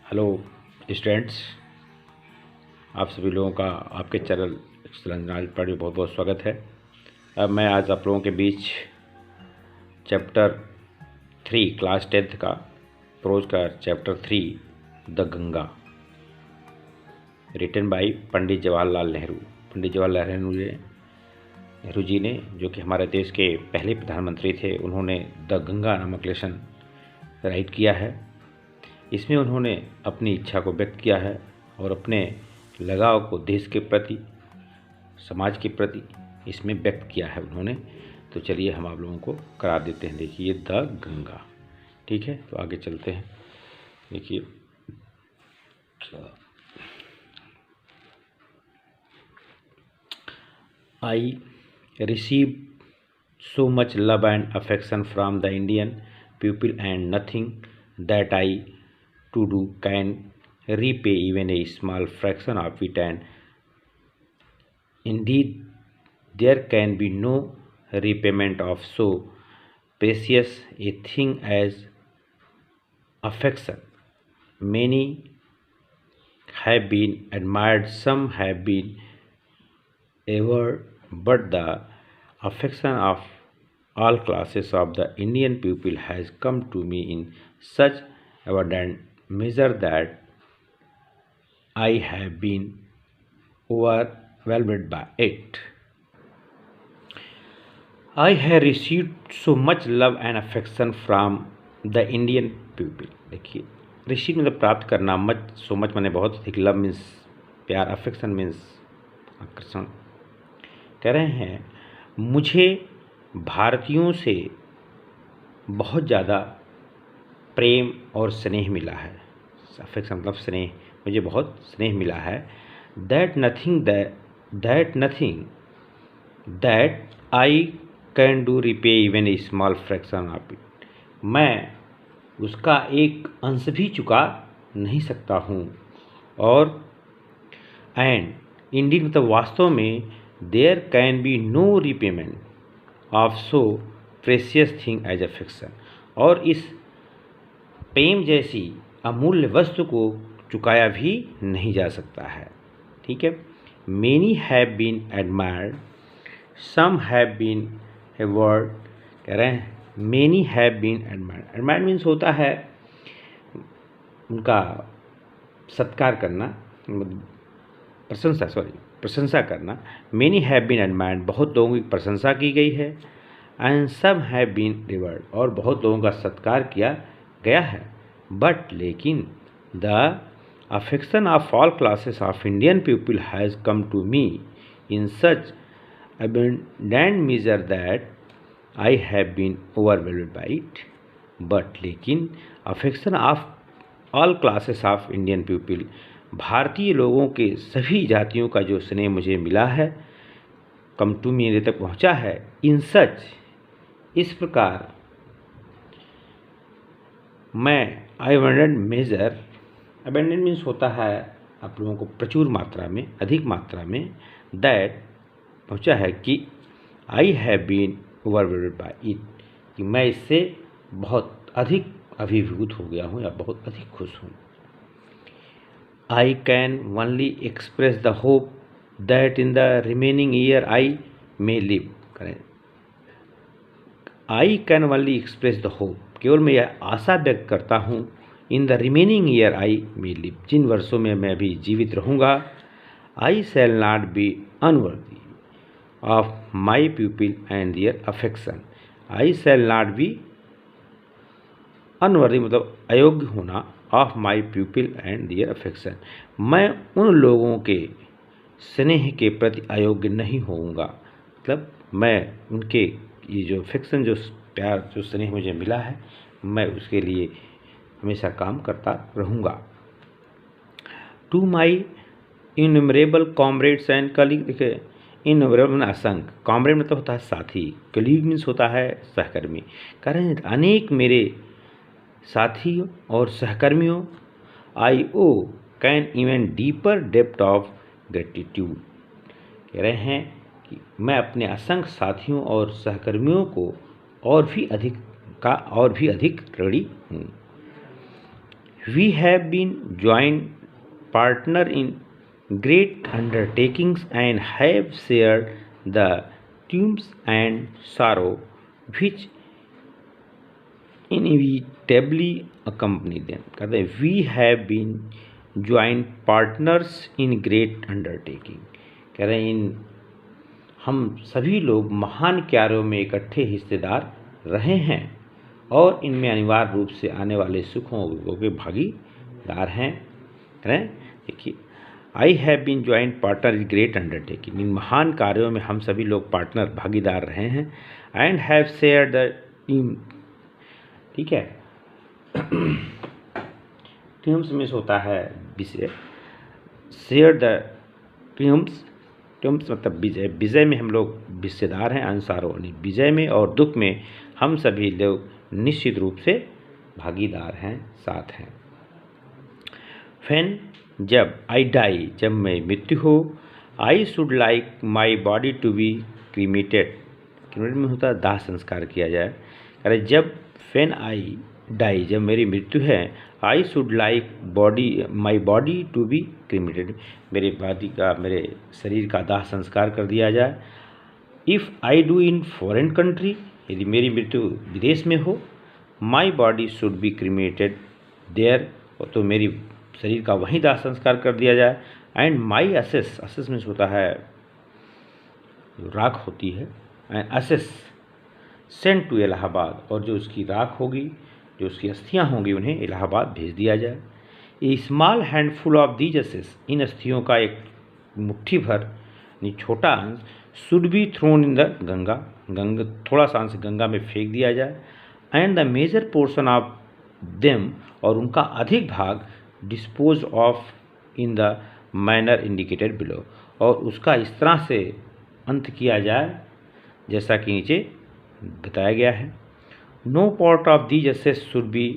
Hello students, आप सभी लोगों का आपके चैनल एक्सेलेंस पर बहुत बहुत स्वागत है। अब मैं आज आप लोगों के बीच चैप्टर 3 क्लास 10th का प्रोज का chapter 3 the Ganga, written by Pandit Jawaharlal Nehru. Pandit Jawaharlal Nehru ji ने, जो कि हमारे देश के पहले प्रधानमंत्री थे, उन्होंने द गंगा नामक लेसन राइट किया है। इसमें उन्होंने अपनी इच्छा को व्यक्त किया है और अपने लगाव को देश के प्रति, समाज के प्रति इसमें व्यक्त किया है उन्होंने। तो चलिए हम आप लोगों को करा देते हैं। देखिए द गंगा, ठीक है। तो आगे चलते हैं। देखिए I receive so much love and affection from the Indian people, and nothing that I to do can repay even a small fraction of it, and indeed there can be no repayment of so precious a thing as affection. Many have been admired, some have been adored, but the affection of all classes of the Indian people has come to me in such abundant measure that I have been overwhelmed by it. I have received so much love and affection from the Indian people. देखिए, receive मतलब प्राप्त करना, much so much मैंने बहुत अधिक, love means प्यार, affection means आकर्षण। कह रहे हैं मुझे भारतीयों से बहुत ज़्यादा प्रेम और स्नेह मिला है। अफेक्शन मतलब स्नेह, मुझे बहुत स्नेह मिला है। That nothing that I can do repay even a small fraction of it. मैं उसका एक अंश भी चुका नहीं सकता हूँ। और एंड इंडीड मतलब वास्तव में, there can be no repayment of so precious thing as affection, और इस प्रेम जैसी अमूल्य वस्तु को चुकाया भी नहीं जा सकता है। ठीक है। Many have been admired, some have been award. कह रहे हैं many have been admired. Admired means होता है उनका सत्कार करना, प्रशंसा करना। मेनी हैव बीन एडमायर्ड, बहुत लोगों की प्रशंसा की गई है। And some have been reward, और बहुत लोगों का सत्कार किया गया है। बट लेकिन the affection of all classes of Indian people has come to me in such abundant measure that I have been overwhelmed by it. But लेकिन affection of all classes of Indian people, भारतीय लोगों के सभी जातियों का जो स्नेह मुझे मिला है, कम टू मेरे तक पहुंचा है। इन सच, इस प्रकार, मैं अबंडेंट मेजर, अबंडेंट मीन्स होता है आप लोगों को प्रचुर मात्रा में, अधिक मात्रा में, दैट पहुंचा है कि I have been overwhelmed by it, कि मैं इससे बहुत अधिक अभिभूत हो गया हूँ या बहुत अधिक खुश हूँ। I can only express the hope that in the remaining year I may live. करें, I can only express the hope, केवल मैं यह आशा व्यक्त करता हूँ, in the remaining year I may live, जिन वर्षों में मैं भी जीवित रहूँगा। I shall not be unworthy of my pupil and their affection. I shall not be unworthy मतलब अयोग्य होना, of my pupil and their affection, मैं उन लोगों के स्नेह के प्रति अयोग्य नहीं होऊंगा। मतलब मैं उनके ये जो अफेक्शन, जो प्यार, जो स्नेह मुझे मिला है, मैं उसके लिए हमेशा काम करता रहूँगा। To my innumerable comrades and colleague, देखिए इननुमरेबल असंख्य, कॉमरेड मतलब होता है साथी, कलीग मीन्स होता है सहकर्मी। कह रहे हैं अनेक मेरे साथियों और सहकर्मियों, I owe can even deeper depth of gratitude. कह रहे हैं कि मैं अपने असंख्य साथियों और सहकर्मियों को और भी अधिक ऋणी हूँ। We have been joint partner in great undertakings and have shared the triumphs and sorrow which inevitably accompany them. कहते हैं we have been joint partners in great undertaking. कह रहे हैं इन हम सभी लोग महान कार्यों में इकट्ठे हिस्सेदार रहे हैं और इनमें अनिवार्य रूप से आने वाले सुखों के भागीदार हैं। कह रहे हैं देखिए I have been joint partner in great undertaking, इन महान कार्यों में हम सभी लोग पार्टनर भागीदार रहे हैं। And have share the team, ठीक है ट्रिम्स में होता है विजय, शेयर द ट्रिम्स मतलब विजय, विजय में हम लोग हिस्सेदार हैं, अंसारों विजय में और दुख में हम सभी लोग निश्चित रूप से भागीदार हैं, साथ हैं। फैन जब आई डाई, जब मैं मृत्यु हो, I should like my body to be cremated, cremated में होता है दाह संस्कार किया जाए। अरे जब फैन आई डाई, जब मेरी मृत्यु है, I should like my body to be cremated, मेरे बॉडी का, मेरे शरीर का दाह संस्कार कर दिया जाए। If I do in foreign country, यदि मेरी मृत्यु विदेश में हो, my body should be cremated there, तो मेरी शरीर का वहीं दाह संस्कार कर दिया जाए। एंड माई असेस, असेस में होता है जो राख होती है, and ashes send to Allahabad, और जो उसकी राख होगी, जो उसकी अस्थियां होंगी, उन्हें इलाहाबाद भेज दिया जाए। A small handful of these ashes, इन अस्थियों का एक मुट्ठी भर छोटा अंश, should be thrown in the Ganga, थोड़ा सा अंश गंगा में फेंक दिया जाए। And the major portion of them, और उनका अधिक भाग dispose of in the manner indicated below, और उसका इस तरह से अंत किया जाए जैसा कि नीचे बताया गया है। No part of these ashes should be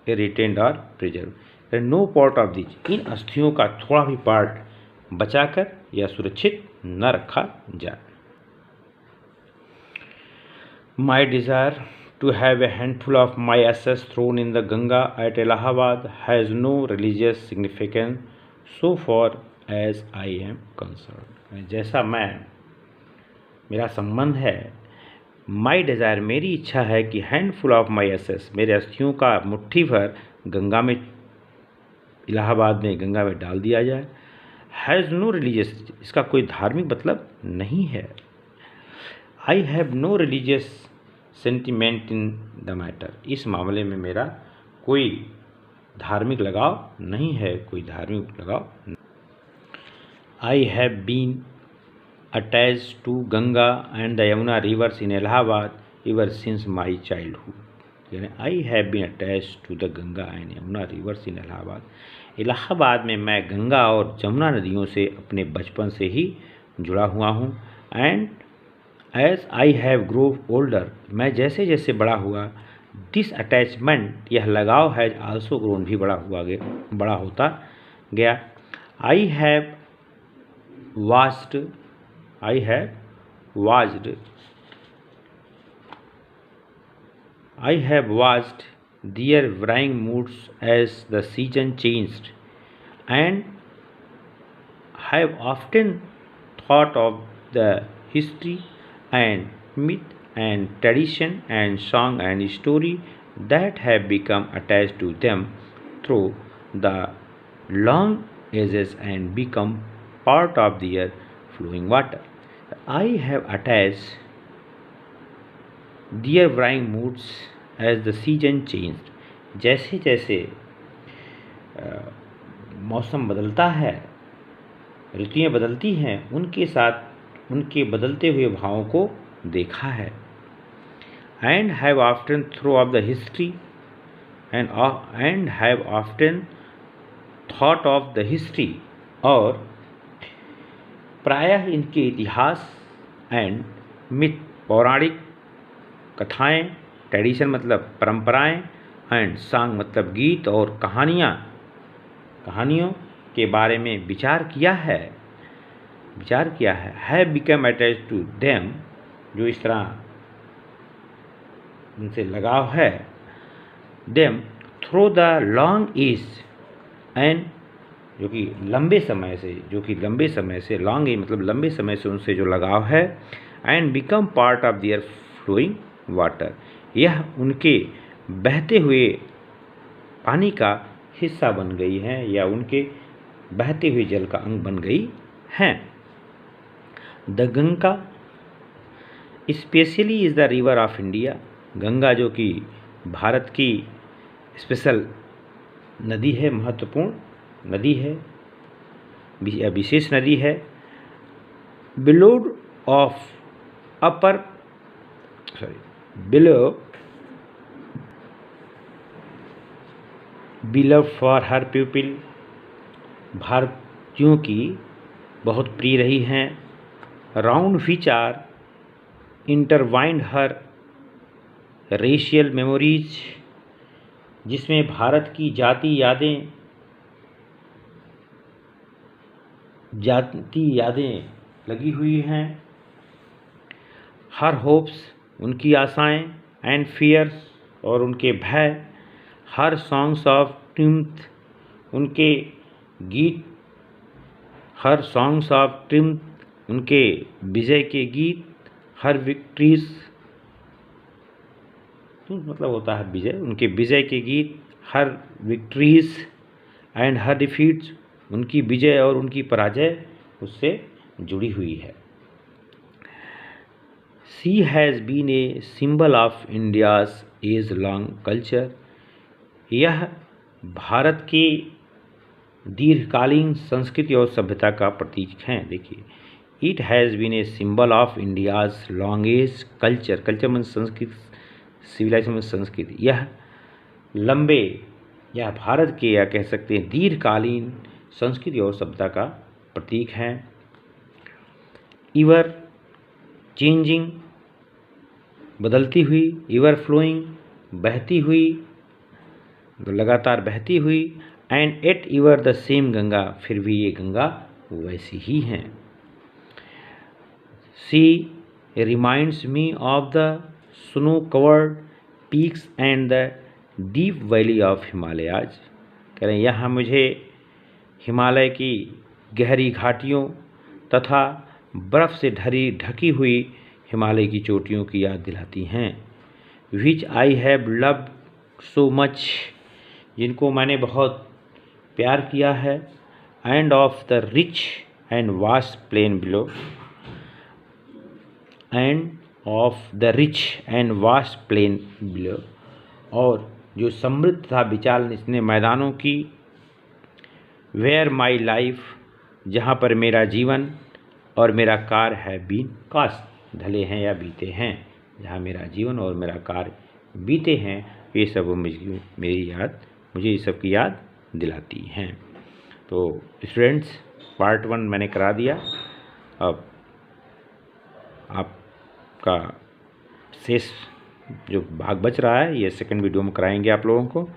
retained और preserve, no part of these, इन अस्थियों का थोड़ा भी पार्ट बचाकर या सुरक्षित न रखा जाए। माई desire to have a handful of my ashes thrown in the Ganga at Allahabad has no religious significance so far as I am concerned। जैसा मेरा संबंध है, माई डिज़ायर, मेरी इच्छा है कि हैंडफुल ऑफ माई एसेस, मेरे अस्थियों का मुट्ठी भर गंगा में, इलाहाबाद में गंगा में डाल दिया जाए। हैज़ नो रिलीजियस, इसका कोई धार्मिक मतलब नहीं है। I have no religious sentiment in the matter, इस मामले में मेरा कोई धार्मिक लगाव नहीं है, कोई धार्मिक लगाव। I have been attached to Ganga and the Yamuna rivers in Allahabad ever since my childhood, यानी I have been attached to the Ganga and Yamuna rivers in Allahabad, Allahabad में मैं गंगा और जमुना नदियों से अपने बचपन से ही जुड़ा हुआ हूँ। And as I have grow older, मैं जैसे जैसे बड़ा हुआ, दिस अटैचमेंट, यह लगाव, हैज आल्सो ग्रोन, भी बड़ा होता गया। I have watched their varying moods as the season changed, and have often thought of the history and myth and tradition and song and story that have become attached to them through the long ages and become part of their flowing water. I have attached their varying moods as the season changed, जैसे जैसे मौसम बदलता है, ऋतुएं बदलती हैं, उनके साथ उनके बदलते हुए भावों को देखा है। And have often through of the history and have often thought of the history, और प्रायः इनके इतिहास एंड मिथ, पौराणिक कथाएं, ट्रेडिशन मतलब परंपराएं, एंड सॉन्ग मतलब गीत और कहानियों के बारे में विचार किया है। Have become attach to them, जो इस तरह उनसे लगाव है। Them through the long age, and जो कि लंबे समय से लॉन्ग ए मतलब लंबे समय से उनसे जो लगाव है, and become part of their flowing water, यह उनके बहते हुए पानी का हिस्सा बन गई हैं या उनके बहते हुए जल का अंग बन गई हैं। The Ganga specially is the river of India, Ganga जो कि भारत की स्पेशल नदी है, महत्वपूर्ण नदी है, विशेष नदी है। बिलोड फॉर हर पीपल, भारतीयों की बहुत प्रिय रही हैं। Round which are intertwined her racial memories, जिसमें भारत की जाति यादें लगी हुई हैं। हर होप्स, उनकी आशाएं, एंड फियर्स, और उनके भय। हर सॉन्ग्स ऑफ ट्रिम्थ, उनके गीत। हर सॉन्ग्स ऑफ ट्रिम्थ, उनके विजय के गीत। हर विक्ट्रीज मतलब होता है विजय, उनके विजय के गीत। Her victories and her defeats, उनकी विजय और उनकी पराजय उससे जुड़ी हुई है। She has been a symbol of India's age long culture, यह भारत के दीर्घकालीन संस्कृति और सभ्यता का प्रतीक हैं। देखिए, it has been a symbol of India's long age culture, culture means संस्कृति, सिविलाइजेशन मीन्स संस्कृति। यह भारत के, या कह सकते हैं दीर्घकालीन संस्कृति और सभ्यता का प्रतीक है। इवर चेंजिंग, बदलती हुई। इवर फ्लोइंग, बहती हुई, लगातार बहती हुई। And yet ever the same Ganga, फिर भी ये गंगा वैसी ही हैं। She reminds me of the snow covered peaks and the deep valley of Himalayas, कह रहे हैं यहाँ मुझे हिमालय की गहरी घाटियों तथा बर्फ़ से ढकी हुई हिमालय की चोटियों की याद दिलाती हैं। Which I have loved so much, जिनको मैंने बहुत प्यार किया है। And of the rich and vast plain below, and of the rich and vast plain below, और जो समृद्ध तथा विशाल निचले मैदानों की। वेयर माई लाइफ, जहाँ पर मेरा जीवन और मेरा कार्य है बीन काश, ढले हैं या बीते हैं, जहाँ मेरा जीवन और मेरा कार्य बीते हैं, ये सब मुझे ये सब की याद दिलाती हैं। तो स्टूडेंट्स, पार्ट 1 मैंने करा दिया। अब आपका शेष जो भाग बच रहा है ये सेकंड वीडियो में कराएंगे आप लोगों को।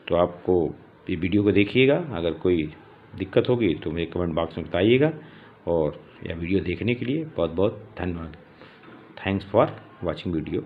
तो आपको ये वीडियो को देखिएगा, अगर कोई दिक्कत होगी तो मेरे कमेंट बॉक्स में बताइएगा। और यह वीडियो देखने के लिए बहुत बहुत धन्यवाद। Thanks for watching video.